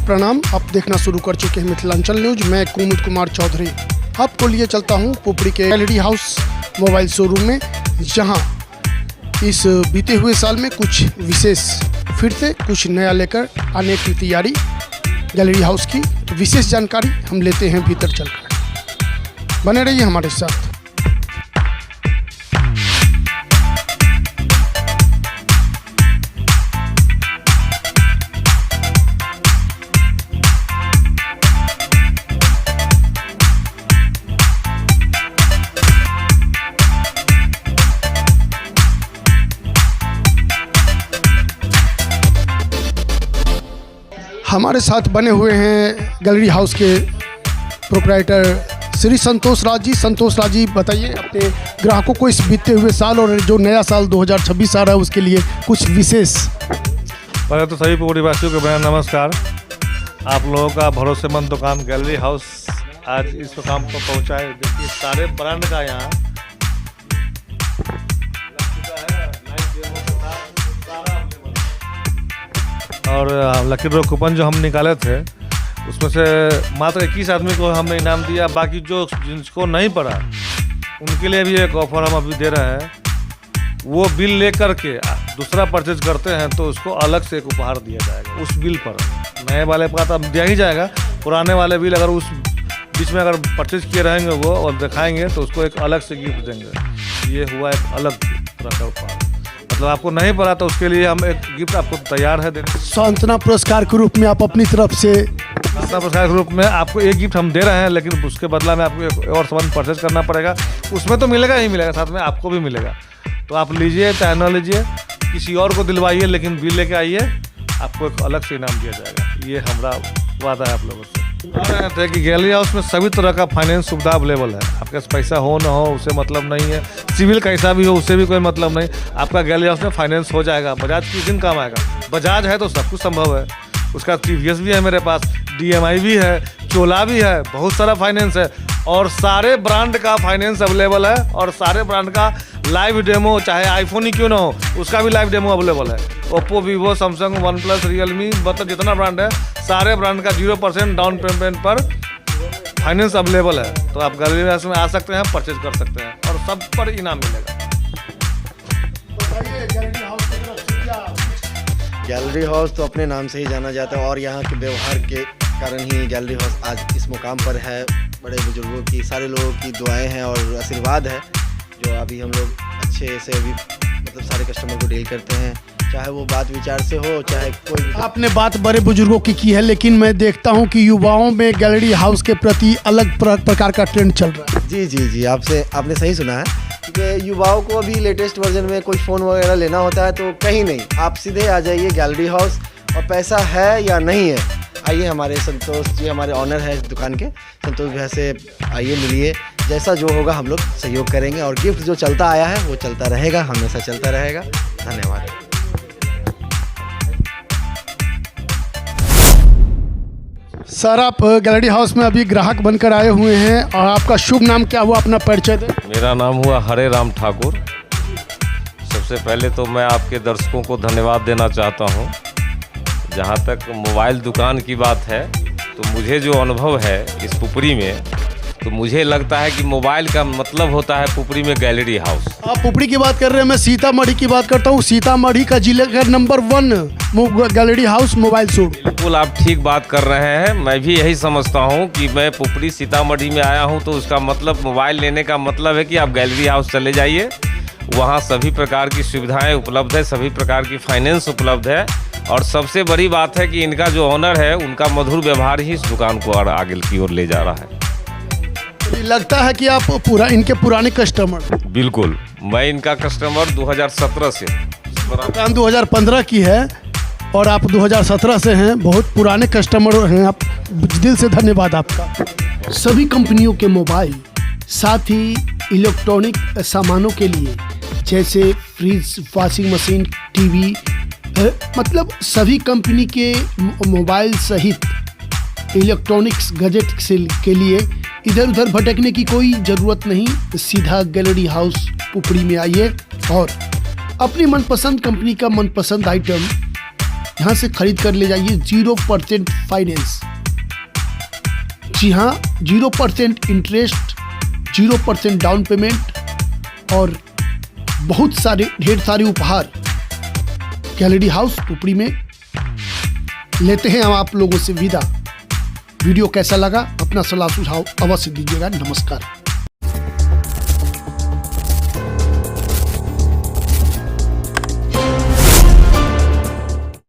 प्रणाम। आप देखना शुरू कर चुके हैं मिथिलांचल न्यूज। मैं कुमुद कुमार चौधरी आपको लिए चलता हूं पुपरी के गैलरी हाउस मोबाइल शोरूम में, जहां इस बीते हुए साल में कुछ विशेष फिर से कुछ नया लेकर आने की तैयारी गैलरी हाउस की। तो विशेष जानकारी हम लेते हैं भीतर चलकर। बने रहिए हमारे साथ। हमारे साथ बने हुए हैं गैलरी हाउस के प्रोप्राइटर श्री संतोष राज जी। संतोष राज जी, बताइए अपने ग्राहकों को इस बीते हुए साल और जो नया साल 2026 आ रहा है उसके लिए कुछ विशेष। पहले तो सभी पुपरीवासियों को मेरा नमस्कार। आप लोगों का भरोसेमंद दुकान गैलरी हाउस आज इस मुकाम पर पहुंचा है। देखिए सारे ब्रांड का यहाँ और लकी ड्रॉ कूपन जो हम निकाले थे उसमें से मात्र 21 आदमी को हमने इनाम दिया। बाकी जो जिनको नहीं पड़ा उनके लिए भी एक ऑफर हम अभी दे रहे हैं। वो बिल लेकर के दूसरा परचेज करते हैं तो उसको अलग से एक उपहार दिया जाएगा। उस बिल पर नए वाले का तो दिया ही जाएगा, पुराने वाले बिल अगर उस बीच में अगर परचेज किए रहेंगे वो और दिखाएंगे तो उसको एक अलग से गिफ्ट देंगे। ये हुआ एक अलग तरह का उपहार। मतलब आपको नहीं पड़ा तो उसके लिए हम एक गिफ्ट आपको तैयार है देने। सांत्वना पुरस्कार के रूप में आप अपनी तरफ से पुरस्कार के रूप में आपको एक गिफ्ट हम दे रहे हैं, लेकिन उसके बदला में आपको एक और सामान परचेज करना पड़ेगा। उसमें तो मिलेगा ही मिलेगा, साथ में आपको भी मिलेगा। तो आप लीजिए चाहे न लीजिए, किसी और को दिलवाइए, लेकिन बिल लेके आइए, आपको एक अलग से इनाम दिया जाएगा। ये हमारा वादा है आप लोगों से। थे कि गैलरी हाउस में सभी तरह का फाइनेंस सुविधा अवेलेबल है। आपके पास पैसा हो ना हो उससे मतलब नहीं है, सिविल कैसा भी हो उससे भी कोई मतलब नहीं। आपका गैलरी हाउस में फाइनेंस हो जाएगा। बजाज किस दिन काम आएगा? बजाज है तो सब कुछ संभव है। उसका TVS भी है मेरे पास, DMI भी है, चोला भी है, बहुत सारा फाइनेंस है और सारे ब्रांड का फाइनेंस अवेलेबल है। और सारे ब्रांड का लाइव डेमो, चाहे आईफोन ही क्यों ना हो उसका भी लाइव डेमो अवेलेबल है। Oppo, Vivo, Samsung, OnePlus, Realme, मतलब जितना ब्रांड है सारे ब्रांड का 0% डाउन पेमेंट पर फाइनेंस अवेलेबल है। तो आप गैलरी हाउस में आ सकते हैं, परचेज कर सकते हैं और सब पर इनाम मिलेगा। गैलरी हाउस तो अपने नाम से ही जाना जाता है और यहाँ के व्यवहार के कारण ही गैलरी हाउस आज इस मुकाम पर है। बड़े बुजुर्गों की, सारे लोगों की दुआएं हैं और आशीर्वाद है जो अभी हम लोग अच्छे से अभी मतलब सारे कस्टमर को डील करते हैं, चाहे वो बात विचार से हो चाहे कोई। आपने बात बड़े बुजुर्गों की है, लेकिन मैं देखता हूं कि युवाओं में गैलरी हाउस के प्रति अलग प्रकार का ट्रेंड चल रहा है। जी आपने सही सुना है, क्योंकि युवाओं को अभी लेटेस्ट वर्जन में कोई फ़ोन वगैरह लेना होता है तो कहीं नहीं, आप सीधे आ जाइए गैलरी हाउस। और पैसा है या नहीं है, आइए हमारे संतोष जी, हमारे ऑनर है इस दुकान के, संतोष भैया से आइए मिलिए। जैसा जो होगा हम लोग सहयोग करेंगे और गिफ्ट जो चलता आया है वो चलता रहेगा, हमेशा चलता रहेगा। धन्यवाद। सर, आप गैलरी हाउस में अभी ग्राहक बनकर आए हुए हैं और आपका शुभ नाम क्या हुआ, अपना परिचय दें। मेरा नाम हुआ हरे राम ठाकुर। सबसे पहले तो मैं आपके दर्शकों को धन्यवाद देना चाहता हूं। जहां तक मोबाइल दुकान की बात है तो मुझे जो अनुभव है इस पुपरी में, तो मुझे लगता है कि मोबाइल का मतलब होता है पुपरी में गैलरी हाउस। आप पुपरी की बात कर रहे हैं, मैं सीतामढ़ी की बात करता हूँ। सीतामढ़ी का जिले का number 1 gallery house mobile showroom. बिल्कुल आप ठीक बात कर रहे हैं। मैं भी यही समझता हूँ कि मैं पुपरी सीतामढ़ी में आया हूँ तो उसका मतलब मोबाइल लेने का मतलब है कि आप गैलरी हाउस चले जाइए। वहाँ सभी प्रकार की सुविधाएँ उपलब्ध है, सभी प्रकार की फाइनेंस उपलब्ध है और सबसे बड़ी बात है कि इनका जो ऑनर है उनका मधुर व्यवहार ही इस दुकान को आगे की ओर ले जा रहा है। लगता है कि आप इनके पुराने कस्टमर। बिल्कुल, मैं इनका कस्टमर 2017 से। दुकान 2015 की है और आप 2017 से हैं, बहुत पुराने कस्टमर हैं आप। दिल से धन्यवाद आपका। सभी कंपनियों के मोबाइल, साथ ही इलेक्ट्रॉनिक सामानों के लिए जैसे फ्रिज, वॉशिंग मशीन, टीवी, मतलब सभी कंपनी के मोबाइल सहित इलेक्ट्रॉनिक्स गैजेट के लिए इधर उधर भटकने की कोई ज़रूरत नहीं। सीधा गैलरी हाउस पुपरी में आइए और अपनी मनपसंद कंपनी का मनपसंद आइटम यहाँ से खरीद कर ले जाइए 0% फाइनेंस। जी हाँ, 0% इंटरेस्ट, 0% डाउन पेमेंट और बहुत सारे ढेर सारे उपहार गैलरी हाउस पुपरी में। लेते हैं हम आप लोगों से विदा। वीडियो कैसा लगा अपना सलाह सुझाव अवश्य दीजिएगा। नमस्कार।